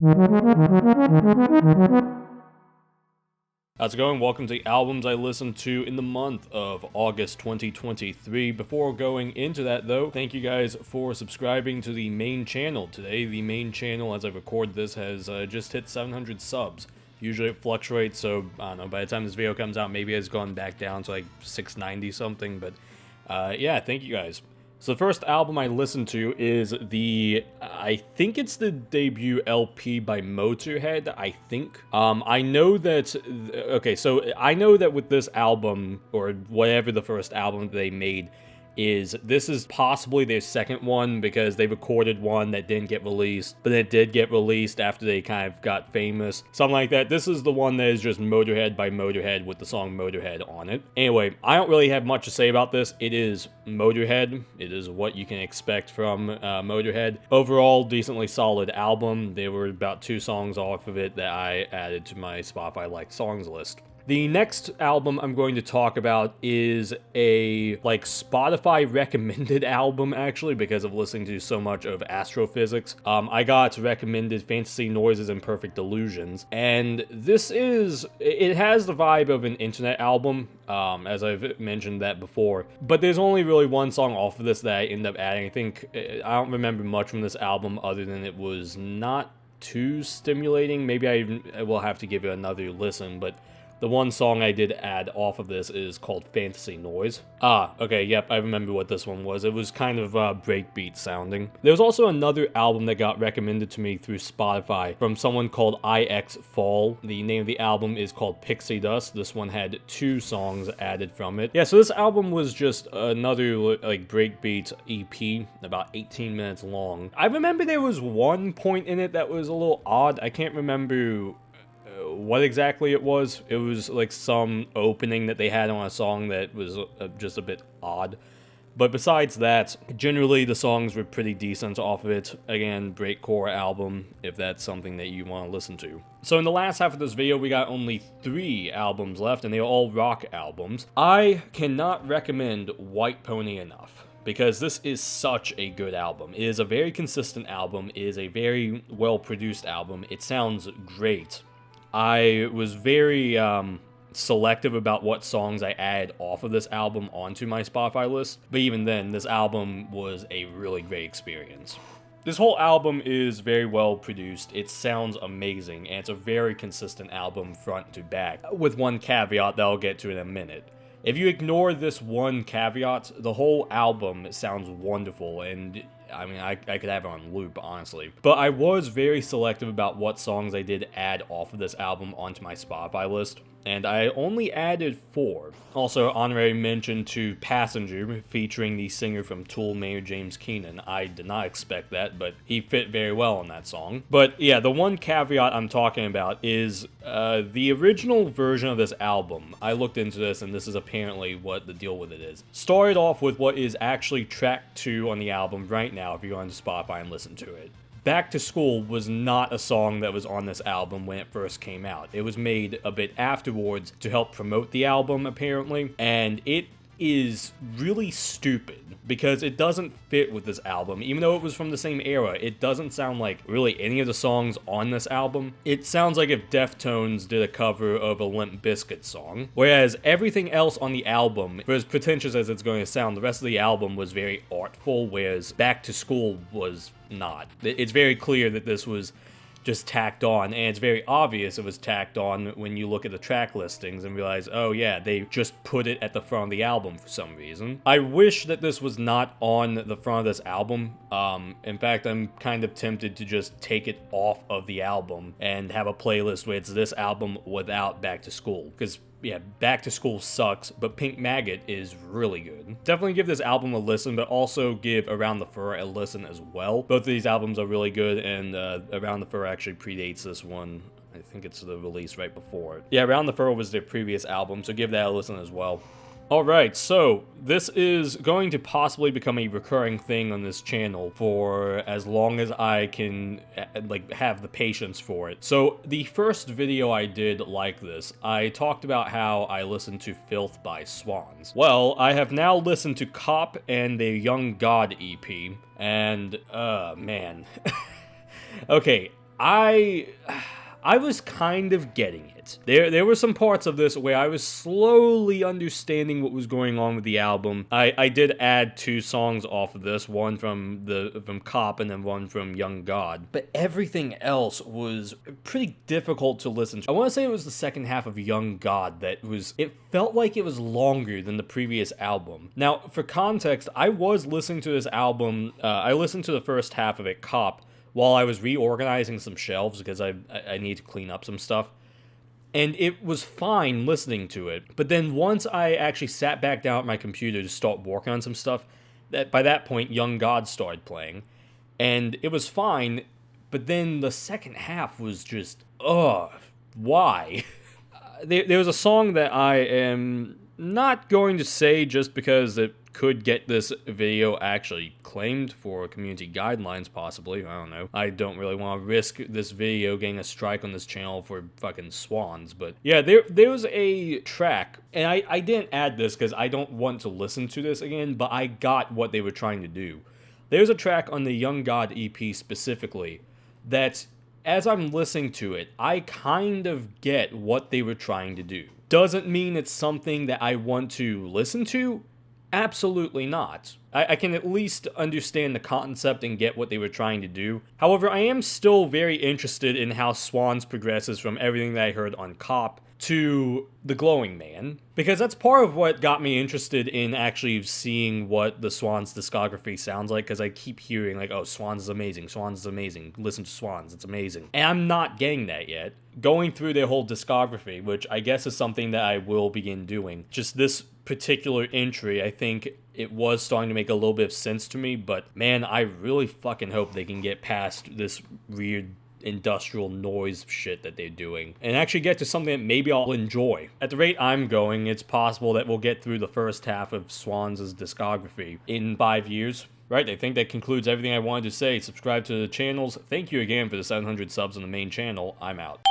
How's it going? Welcome to the albums I listened to in the month of August 2023. Before going into that though, thank you guys for subscribing to the main channel today. The main channel, as I record this, has just hit 700 subs. Usually it fluctuates, so I don't know, by the time this video comes out, maybe it's gone back down to like 690 something, but yeah, thank you guys. So the first album I listened to is I think it's the debut LP by Motorhead, I think. I know that, okay, so I know that with this album, or whatever the first album they made, this is possibly their second one, because they recorded one that didn't get released, but it did get released after they kind of got famous. Something like that. This is the one that is just Motorhead by Motorhead with the song Motorhead on it. Anyway, I don't really have much to say about this. It is Motorhead. It is what you can expect from Motorhead. Overall, decently solid album. There were about 2 songs off of it that I added to my Spotify liked songs list. The next album I'm going to talk about is a, Spotify recommended album, actually, because of listening to so much of astrophysics. I got recommended Fantasy Noises and Perfect Delusions, and it has the vibe of an internet album, as I've mentioned that before, but there's only really one song off of this that I end up adding. I don't remember much from this album other than it was not too stimulating. Maybe I will have to give it another listen, but the one song I did add off of this is called Fantasy Noise. Okay, yep, I remember what this one was. It was kind of breakbeat sounding. There's also another album that got recommended to me through Spotify from someone called IX Fall. The name of the album is called Pixie Dust. This one had 2 songs added from it. Yeah, so this album was just another breakbeat EP, about 18 minutes long. I remember there was one point in it that was a little odd. I can't remember what exactly it was. It was like some opening that they had on a song that was just a bit odd. But besides that, generally the songs were pretty decent off of it. Again, breakcore album, if that's something that you want to listen to. So in the last half of this video, we got only 3 albums left, and they're all rock albums. I cannot recommend White Pony enough, because this is such a good album. It is a very consistent album. It is a very well-produced album. It sounds great. I was very selective about what songs I add off of this album onto my Spotify list, but even then, this album was a really great experience. This whole album is very well produced. It sounds amazing, and it's a very consistent album front to back, with one caveat that I'll get to in a minute. If you ignore this one caveat, the whole album sounds wonderful, and I mean, I could have it on loop, honestly. But I was very selective about what songs I did add off of this album onto my Spotify list, and I only added 4. Also, honorary mention to Passenger, featuring the singer from Tool, Maynard James Keenan. I did not expect that, but he fit very well on that song. But yeah, the one caveat I'm talking about is the original version of this album. I looked into this, and this is apparently what the deal with it is. Started off with what is actually track 2 on the album right now, if you go onto Spotify and listen to it. Back to School was not a song that was on this album when it first came out. It was made a bit afterwards to help promote the album, apparently, and it is really stupid because it doesn't fit with this album. Even though it was from the same era, it doesn't sound like really any of the songs on this album. It sounds like if Deftones did a cover of a Limp Bizkit song, whereas everything else on the album, for as pretentious as it's going to sound, the rest of the album was very artful, whereas Back to School was not. It's very clear that this was just tacked on, and it's very obvious it was tacked on when you look at the track listings and realize, oh yeah, they just put it at the front of the album for some reason. I wish that this was not on the front of this album. In fact, I'm kind of tempted to just take it off of the album and have a playlist where it's this album without Back to School, because yeah, Back to School sucks, but Pink Maggot is really good. Definitely give this album a listen, but also give Around the Fur a listen as well. Both of these albums are really good, and Around the Fur actually predates this one. I think it's the release right before it. Yeah, Around the Fur was their previous album, so give that a listen as well. Alright, so this is going to possibly become a recurring thing on this channel for as long as I can have the patience for it. So the first video I did like this, I talked about how I listened to Filth by Swans. Well, I have now listened to Cop and their Young God EP, and man. Okay, I was kind of getting it. There were some parts of this where I was slowly understanding what was going on with the album. I did add 2 songs off of this, one from Cop and then one from Young God. But everything else was pretty difficult to listen to. I want to say it was the second half of Young God it felt like it was longer than the previous album. Now, for context, I was listening to this album, I listened to the first half of it, Cop, while I was reorganizing some shelves because I need to clean up some stuff. And it was fine listening to it. But then once I actually sat back down at my computer to start working on some stuff, by that point, Young God started playing. And it was fine, but then the second half was just, why? There was a song that I am not going to say just because it could get this video actually claimed for community guidelines, possibly. I don't know. I don't really want to risk this video getting a strike on this channel for fucking Swans, but yeah, there was a track, and I didn't add this because I don't want to listen to this again, but I got what they were trying to do. There's a track on the Young God EP specifically that, as I'm listening to it, I kind of get what they were trying to do. Doesn't mean it's something that I want to listen to. Absolutely not. I can at least understand the concept and get what they were trying to do. However, I am still very interested in how Swans progresses from everything that I heard on Cop to The Glowing Man, because that's part of what got me interested in actually seeing what the Swans discography sounds like, because I keep hearing like, oh, Swans is amazing, listen to Swans, it's amazing. And I'm not getting that yet. Going through their whole discography, which I guess is something that I will begin doing. Just this particular entry, I think it was starting to make a little bit of sense to me, but man, I really fucking hope they can get past this weird industrial noise shit that they're doing and actually get to something that maybe I'll enjoy. At the rate I'm going, it's possible that we'll get through the first half of Swans' discography in 5 years. Right, I think that concludes everything I wanted to say. Subscribe to the channels. Thank you again for the 700 subs on the main channel. I'm out.